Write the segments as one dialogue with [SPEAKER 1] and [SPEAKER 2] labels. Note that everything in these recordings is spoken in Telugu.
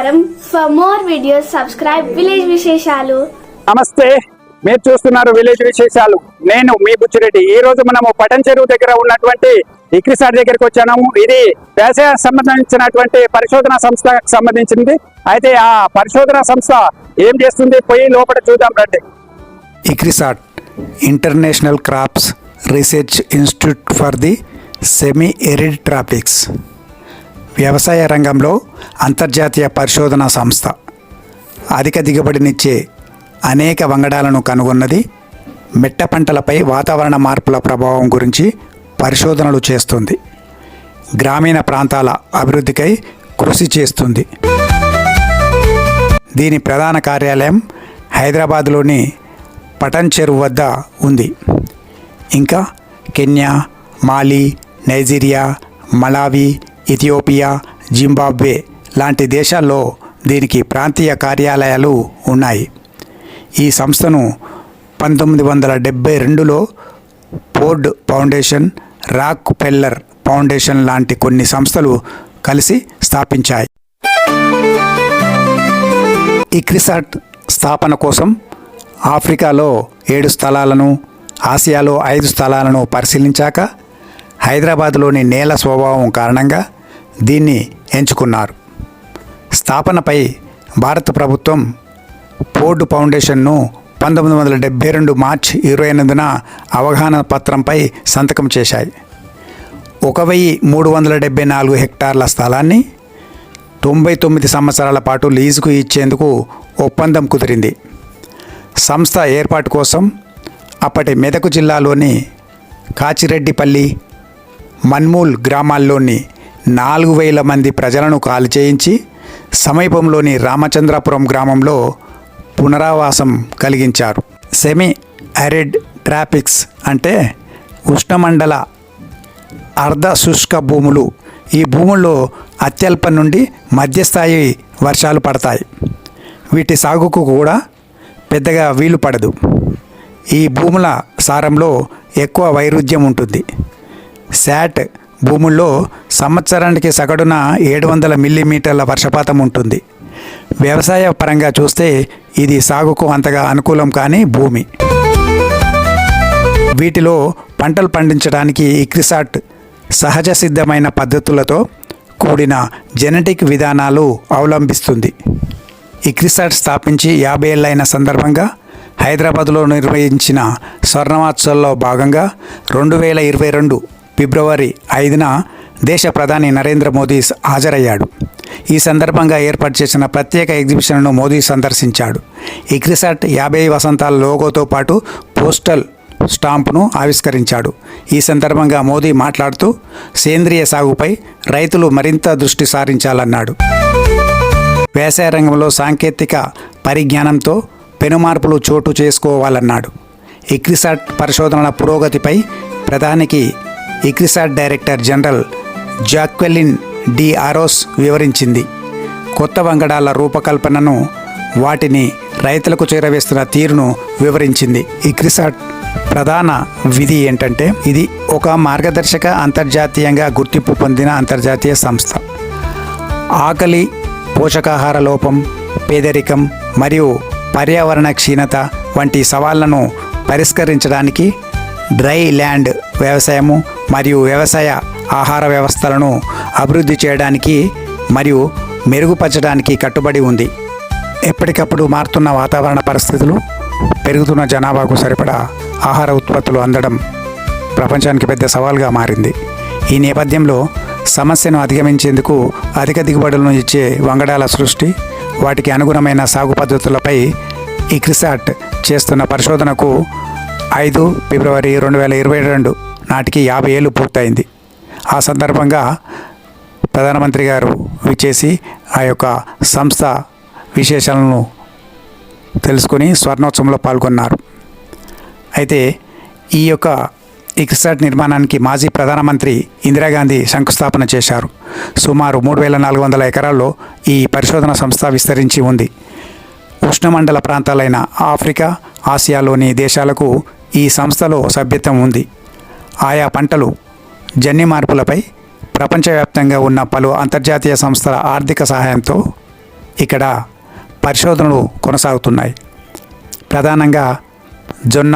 [SPEAKER 1] నమస్కారం. For more videos subscribe village విశేషాలు.
[SPEAKER 2] నమస్తే, మీరు చూస్తున్నారు విలేజ్ విశేషాలు. నేను మీ బుచ్చిరెడ్డి. ఈ రోజు మనము పటన్ చెరువు దగ్గర ఉన్నటువంటి ఇక్రిసాట్ దగ్గరికి వచ్చాము. ఇది వ్యవసాయ సంబంధించినటువంటి పరిశోధన సంస్థకు సంబంధించింది. అయితే ఆ పరిశోధన సంస్థ ఏం చేస్తుంది పోయి లోపల చూద్దాం రండి.
[SPEAKER 3] ICRISAT international crops research institute for the semi arid tropics వ్యవసాయ రంగంలో అంతర్జాతీయ పరిశోధన సంస్థ. అధిక దిగుబడినిచ్చే అనేక వంగడాలను కనుగొన్నది. మెట్ట పంటలపై వాతావరణ మార్పుల ప్రభావం గురించి పరిశోధనలు చేస్తుంది. గ్రామీణ ప్రాంతాల అభివృద్ధికై కృషి చేస్తుంది. దీని ప్రధాన కార్యాలయం హైదరాబాద్లోని పటన్ చెరువు వద్ద ఉంది. ఇంకా కెన్యా, మాలి, నైజీరియా, మలావి, ఇథియోపియా, జింబాబ్వే లాంటి దేశాల్లో దీనికి ప్రాంతీయ కార్యాలయాలు ఉన్నాయి. ఈ సంస్థను 1972లో ఫోర్డ్ ఫౌండేషన్, రాక్ ఫెల్లర్ ఫౌండేషన్ లాంటి కొన్ని సంస్థలు కలిసి స్థాపించాయి. ఇక్రిసాట్ స్థాపన కోసం ఆఫ్రికాలో 7 స్థలాలను, ఆసియాలో 5 స్థలాలను పరిశీలించాక హైదరాబాద్లోని నేల స్వభావం కారణంగా దీన్ని ఎంచుకున్నారు. స్థాపనపై భారత ప్రభుత్వం ఫోర్డ్ ఫౌండేషన్ను 1972 మార్చి 28న అవగాహన పత్రంపై సంతకం చేశాయి. 1374 హెక్టార్ల స్థలాన్ని 99 సంవత్సరాల పాటు లీజుకు ఇచ్చేందుకు ఒప్పందం కుదిరింది. సంస్థ ఏర్పాటు కోసం అప్పటి మెదక్ జిల్లాలోని కాచిరెడ్డిపల్లి, మన్మూల్ గ్రామాల్లోని 4000 మంది ప్రజలను ఖాళీ చేయించి సమీపంలోని రామచంద్రపురం గ్రామంలో పునరావాసం కలిగించారు. సెమీ అరిడ్ ట్రాపిక్స్ అంటే ఉష్ణమండల అర్ధ శుష్క భూములు. ఈ భూముల్లో అత్యల్ప నుండి మధ్యస్థాయి వర్షాలు పడతాయి. వీటి సాగుకు కూడా పెద్దగా వీలు పడదు. ఈ భూముల సారంలో ఎక్కువ వైరుధ్యం ఉంటుంది. శాట్ భూముల్లో సంవత్సరానికి సగటున 700 మిల్లీమీటర్ల వర్షపాతం ఉంటుంది. వ్యవసాయ పరంగా చూస్తే ఇది సాగుకు అంతగా అనుకూలం కాని భూమి. వీటిలో పంటలు పండించడానికి ఇక్రిసాట్ సహజ సిద్ధమైన పద్ధతులతో కూడిన జెనెటిక్ విధానాలు అవలంబిస్తుంది. ఇక్రిసాట్ స్థాపించి 50 ఏళ్ళైన సందర్భంగా హైదరాబాద్లో నిర్వహించిన స్వర్ణోత్సవంలో భాగంగా 2022 ఫిబ్రవరి 5న దేశ ప్రధాని నరేంద్ర మోదీ హాజరయ్యాడు. ఈ సందర్భంగా ఏర్పాటు చేసిన ప్రత్యేక ఎగ్జిబిషన్ను మోదీ సందర్శించాడు. ఇక్రిసాట్ 50 వసంతాల లోగోతో పాటు పోస్టల్ స్టాంపును ఆవిష్కరించాడు. ఈ సందర్భంగా మోదీ మాట్లాడుతూ సేంద్రియ సాగుపై రైతులు మరింత దృష్టి సారించాలన్నాడు. వ్యవసాయ రంగంలో సాంకేతిక పరిజ్ఞానంతో పెనుమార్పులు చోటు చేసుకోవాలన్నాడు. ఇక్రిసాట్ పరిశోధనల పురోగతిపై ప్రధానికి ICRISAT director general Jacqueline d'Arros వివరించింది. కొత్త వంగడాల రూపకల్పనను, వాటిని రైతులకు చేరవేస్తున్న తీరును వివరించింది. ఇక్రిసాట్ ప్రధాన విధి ఏంటంటే, ఇది ఒక మార్గదర్శక అంతర్జాతీయంగా గుర్తింపు పొందిన అంతర్జాతీయ సంస్థ. ఆకలి, పోషకాహార లోపం, పేదరికం మరియు పర్యావరణ క్షీణత వంటి సవాళ్లను పరిష్కరించడానికి డ్రై ల్యాండ్ వ్యవసాయము మరియు వ్యవసాయ ఆహార వ్యవస్థలను అభివృద్ధి చేయడానికి మరియు మెరుగుపరచడానికి కట్టుబడి ఉంది. ఎప్పటికప్పుడు మారుతున్న వాతావరణ పరిస్థితులు, పెరుగుతున్న జనాభాకు సరిపడా ఆహార ఉత్పత్తులు అందడం ప్రపంచానికి పెద్ద సవాల్గా మారింది. ఈ నేపథ్యంలో సమస్యను అధిగమించేందుకు అధిక దిగుబడులను ఇచ్చే వంగడాల సృష్టి, వాటికి అనుగుణమైన సాగు పద్ధతులపై ఇక్రిసాట్ చేస్తున్న పరిశోధనకు 5 ఫిబ్రవరి 2022 నాటికి 50 ఏళ్ళు పూర్తయింది. ఆ సందర్భంగా ప్రధానమంత్రి గారు విచ్చేసి ఆ యొక్క సంస్థ విశేషాలను తెలుసుకుని స్వర్ణోత్సవంలో పాల్గొన్నారు. అయితే ఈ యొక్క ఇక్రిసాట్ నిర్మాణానికి మాజీ ప్రధానమంత్రి ఇందిరాగాంధీ శంకుస్థాపన చేశారు. సుమారు 3400 ఎకరాల్లో ఈ పరిశోధన సంస్థ విస్తరించి ఉంది. ఉష్ణమండల ప్రాంతాలైన ఆఫ్రికా, ఆసియాలోని దేశాలకు ఈ సంస్థలో సభ్యత్వం ఉంది. ఆయా పంటలు, జన్యు మార్పులపై ప్రపంచవ్యాప్తంగా ఉన్న పలు అంతర్జాతీయ సంస్థల ఆర్థిక సహాయంతో ఇక్కడ పరిశోధనలు కొనసాగుతున్నాయి. ప్రధానంగా జొన్న,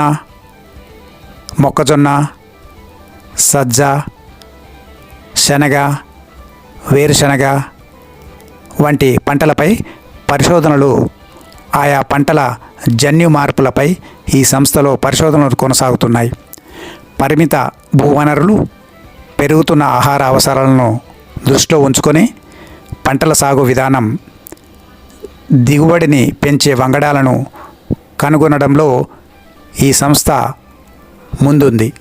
[SPEAKER 3] మొక్కజొన్న, సజ్జ, శనగ, వేరుశనగ వంటి పంటలపై పరిశోధనలు, ఆయా పంటల జన్యు మార్పులపై ఈ సంస్థలో పరిశోధనలు కొనసాగుతున్నాయి. పరిమిత భూవనరులు, పెరుగుతున్న ఆహార అవసరాలను దృష్టిలో ఉంచుకొని పంటల సాగు విధానం, దిగుబడిని పెంచే వంగడాలను కనుగొనడంలో ఈ సంస్థ ముందుంది.